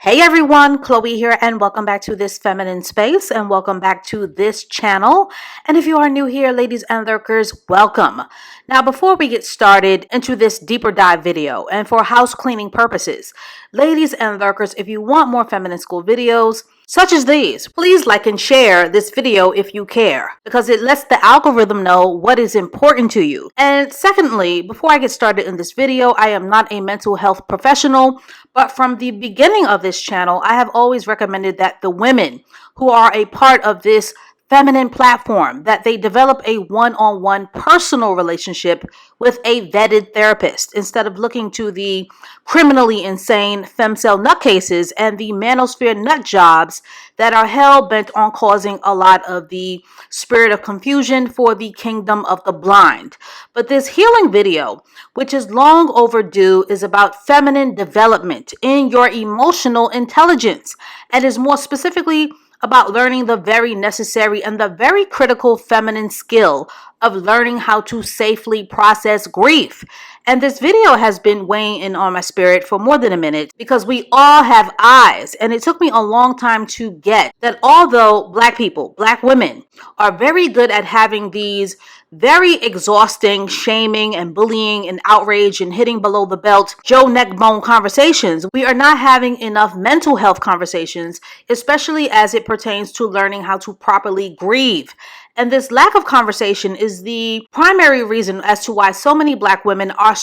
Hey everyone, Chloe here, and welcome back to this feminine space, and welcome back to this channel. And if you are new here, ladies and lurkers, welcome. Now, before we get started into this deeper dive video, and for house cleaning purposes, ladies and lurkers, if you want more feminine school videos, such as these, please like and share this video if you care, because it lets the algorithm know what is important to you. And secondly, before I get started in this video, I am not a mental health professional, but from the beginning of this channel, I have always recommended that the women who are a part of this feminine platform, that they develop a one-on-one personal relationship with a vetted therapist instead of looking to the criminally insane femcel nutcases and the manosphere nut jobs that are hell-bent on causing a lot of the spirit of confusion for the kingdom of the blind. But this healing video, which is long overdue, is about feminine development in your emotional intelligence, and is more specifically about learning the very necessary and the very critical feminine skill of learning how to safely process grief. And this video has been weighing in on my spirit for more than a minute because we all have eyes, and it took me a long time to get that although Black people, Black women, are very good at having these very exhausting, shaming and bullying and outrage and hitting below the belt Joe Neckbone conversations, we are not having enough mental health conversations, especially as it pertains to learning how to properly grieve. And this lack of conversation is the primary reason as to why so many Black women are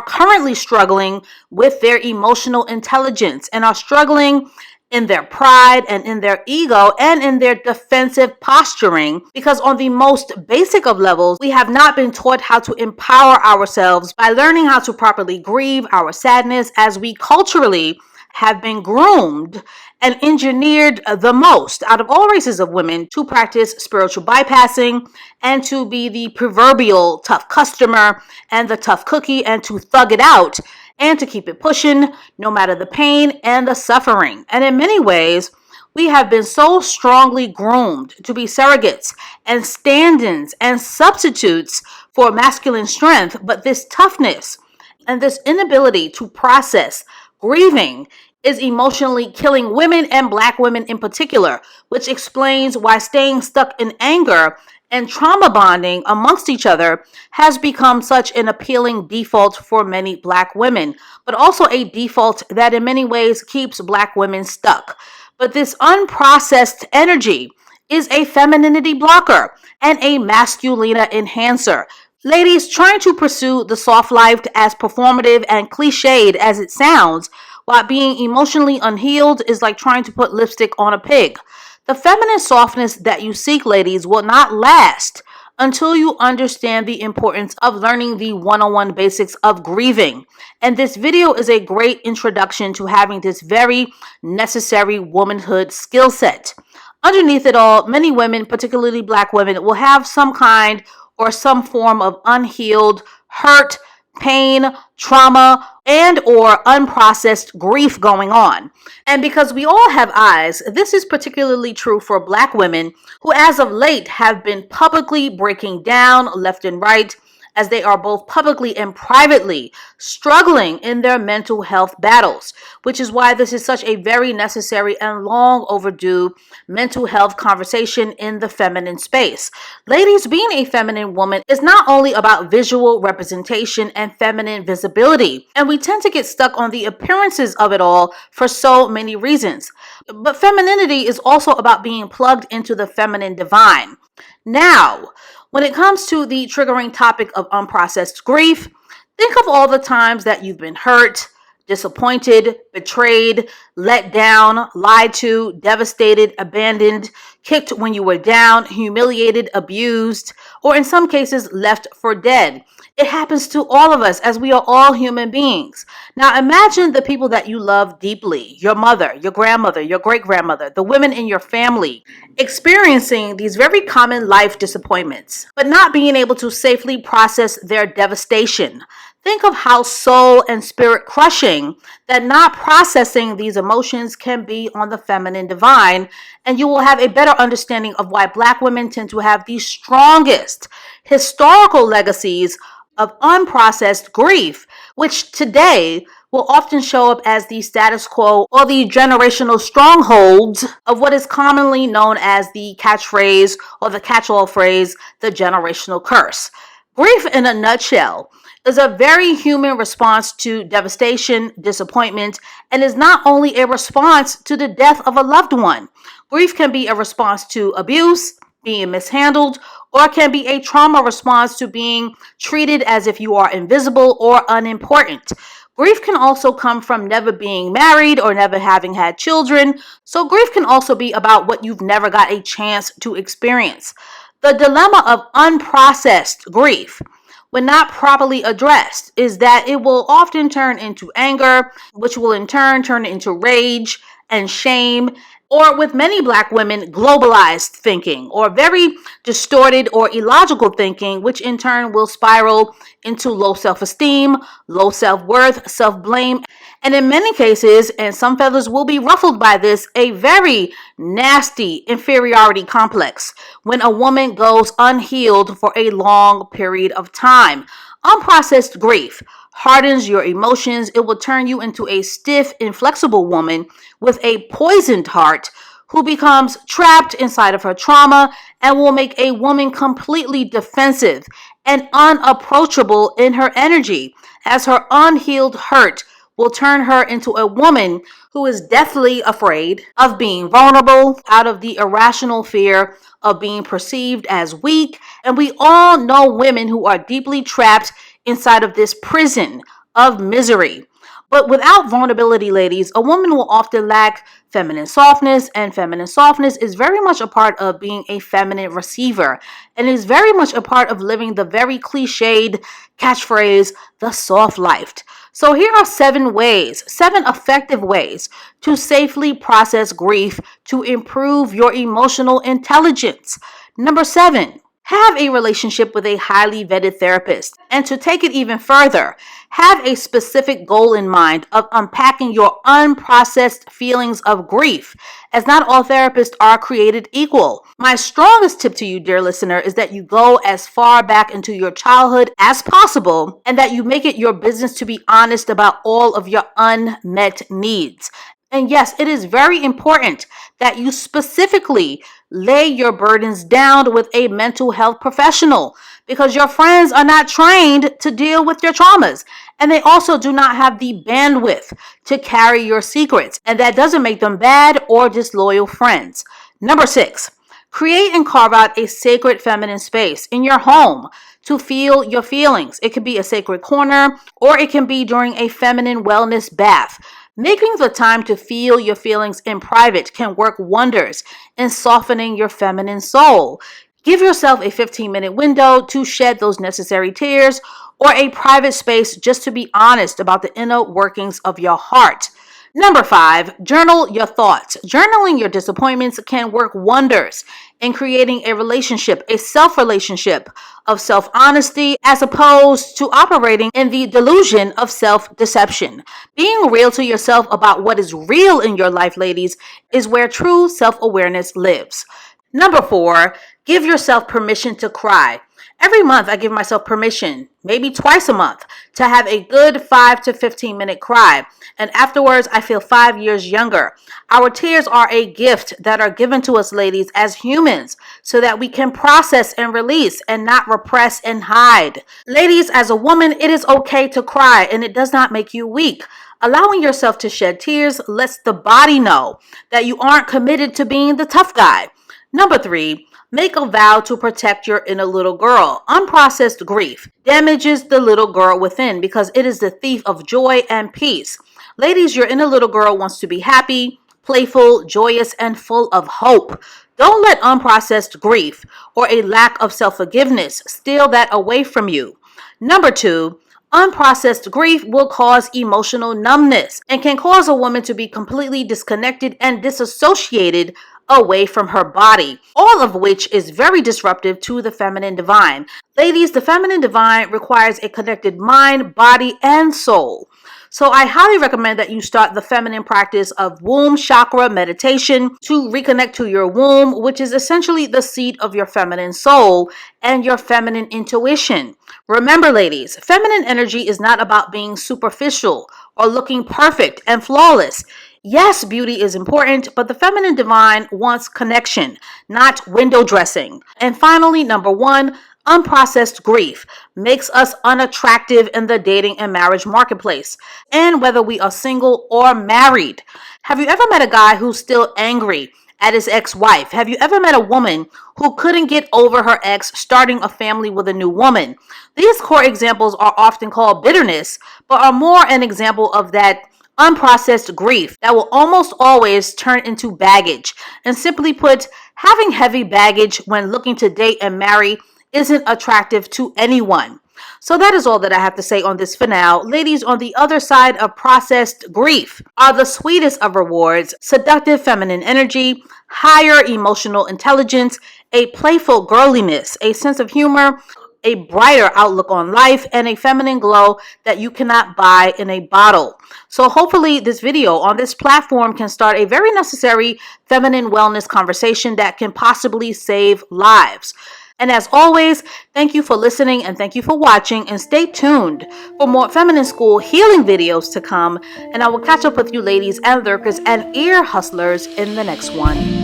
currently struggling with their emotional intelligence, and are struggling in their pride and in their ego and in their defensive posturing, because on the most basic of levels, we have not been taught how to empower ourselves by learning how to properly grieve our sadness, as we culturally have been groomed and engineered the most out of all races of women to practice spiritual bypassing and to be the proverbial tough customer and the tough cookie and to thug it out and to keep it pushing no matter the pain and the suffering. And in many ways, we have been so strongly groomed to be surrogates and stand-ins and substitutes for masculine strength, but this toughness and this inability to process grieving is emotionally killing women, and Black women in particular, which explains why staying stuck in anger and trauma bonding amongst each other has become such an appealing default for many Black women, but also a default that in many ways keeps Black women stuck. But this unprocessed energy is a femininity blocker and a masculina enhancer. Ladies, trying to pursue the soft life, as performative and cliched as it sounds, while being emotionally unhealed, is like trying to put lipstick on a pig. The feminine softness that you seek, ladies, will not last until you understand the importance of learning the one-on-one basics of grieving. And this video is a great introduction to having this very necessary womanhood skill set. Underneath it all, many women, particularly Black women, will have some kind or some form of unhealed hurt, pain, trauma, and or unprocessed grief going on. And because we all have eyes, this is particularly true for Black women who as of late have been publicly breaking down left and right, as they are both publicly and privately struggling in their mental health battles, which is why this is such a very necessary and long overdue mental health conversation in the feminine space. Ladies, being a feminine woman is not only about visual representation and feminine visibility, and we tend to get stuck on the appearances of it all for so many reasons. But femininity is also about being plugged into the feminine divine. Now, when it comes to the triggering topic of unprocessed grief, think of all the times that you've been hurt, disappointed, betrayed, let down, lied to, devastated, abandoned, kicked when you were down, humiliated, abused, or in some cases left for dead. It happens to all of us, as we are all human beings. Now imagine the people that you love deeply, your mother, your grandmother, your great-grandmother, the women in your family, experiencing these very common life disappointments, but not being able to safely process their devastation. Think of how soul and spirit crushing that not processing these emotions can be on the feminine divine, and you will have a better understanding of why Black women tend to have the strongest historical legacies of unprocessed grief, which today will often show up as the status quo or the generational strongholds of what is commonly known as the catchphrase or the catch-all phrase, the generational curse. Grief, in a nutshell, is a very human response to devastation, disappointment, and is not only a response to the death of a loved one. Grief can be a response to abuse, being mishandled, or can be a trauma response to being treated as if you are invisible or unimportant. Grief can also come from never being married or never having had children. So grief can also be about what you've never got a chance to experience. The dilemma of unprocessed grief, when not properly addressed, is that it will often turn into anger, which will in turn turn into rage and shame, or with many Black women, globalized thinking, or very distorted or illogical thinking, which in turn will spiral into low self-esteem, low self-worth, self-blame, and in many cases, and some feathers will be ruffled by this, a very nasty inferiority complex when a woman goes unhealed for a long period of time. Unprocessed grief hardens your emotions. It will turn you into a stiff, inflexible woman with a poisoned heart who becomes trapped inside of her trauma and will make a woman completely defensive and unapproachable in her energy, as her unhealed hurt will turn her into a woman who is deathly afraid of being vulnerable out of the irrational fear of being perceived as weak. And we all know women who are deeply trapped inside of this prison of misery. But without vulnerability, ladies, a woman will often lack feminine softness, and feminine softness is very much a part of being a feminine receiver, and is very much a part of living the very cliched catchphrase, the soft life. So here are 7 effective ways to safely process grief to improve your emotional intelligence. Number 7, have a relationship with a highly vetted therapist. And to take it even further, have a specific goal in mind of unpacking your unprocessed feelings of grief, as not all therapists are created equal. My strongest tip to you, dear listener, is that you go as far back into your childhood as possible, and that you make it your business to be honest about all of your unmet needs. And yes, it is very important that you specifically lay your burdens down with a mental health professional, because your friends are not trained to deal with your traumas, and they also do not have the bandwidth to carry your secrets, and that doesn't make them bad or disloyal friends. Number 6, create and carve out a sacred feminine space in your home to feel your feelings. It could be a sacred corner, or it can be during a feminine wellness bath. Making the time to feel your feelings in private can work wonders in softening your feminine soul. Give yourself a 15-minute window to shed those necessary tears, or a private space just to be honest about the inner workings of your heart. Number 5, journal your thoughts. Journaling your disappointments can work wonders in creating a relationship, a self-relationship of self-honesty, as opposed to operating in the delusion of self-deception. Being real to yourself about what is real in your life, ladies, is where true self-awareness lives. Number 4, give yourself permission to cry. Every month, I give myself permission, maybe twice a month, to have a good 5 to 15 minute cry. And afterwards, I feel 5 years younger. Our tears are a gift that are given to us, ladies, as humans, so that we can process and release and not repress and hide. Ladies, as a woman, it is okay to cry, and it does not make you weak. Allowing yourself to shed tears lets the body know that you aren't committed to being the tough guy. Number 3, make a vow to protect your inner little girl. Unprocessed grief damages the little girl within, because it is the thief of joy and peace. Ladies, your inner little girl wants to be happy, playful, joyous, and full of hope. Don't let unprocessed grief or a lack of self-forgiveness steal that away from you. Number 2, unprocessed grief will cause emotional numbness and can cause a woman to be completely disconnected and disassociated away from her body, all of which is very disruptive to the feminine divine. Ladies, the feminine divine requires a connected mind, body, and soul. So I highly recommend that you start the feminine practice of womb chakra meditation to reconnect to your womb, which is essentially the seat of your feminine soul and your feminine intuition. Remember, ladies, feminine energy is not about being superficial or looking perfect and flawless. Yes, beauty is important, but the feminine divine wants connection, not window dressing. And finally, number one, unprocessed grief makes us unattractive in the dating and marriage marketplace, and whether we are single or married. Have you ever met a guy who's still angry at his ex-wife? Have you ever met a woman who couldn't get over her ex starting a family with a new woman? These core examples are often called bitterness, but are more an example of that unprocessed grief that will almost always turn into baggage. And simply put, having heavy baggage when looking to date and marry isn't attractive to anyone. So that is all that I have to say on this for now. Ladies, on the other side of processed grief are the sweetest of rewards: seductive feminine energy, higher emotional intelligence, a playful girliness, a sense of humor, a brighter outlook on life, and a feminine glow that you cannot buy in a bottle. So hopefully this video on this platform can start a very necessary feminine wellness conversation that can possibly save lives. And as always, thank you for listening and thank you for watching, and stay tuned for more Feminine School healing videos to come. And I will catch up with you ladies and lurkers and ear hustlers in the next one.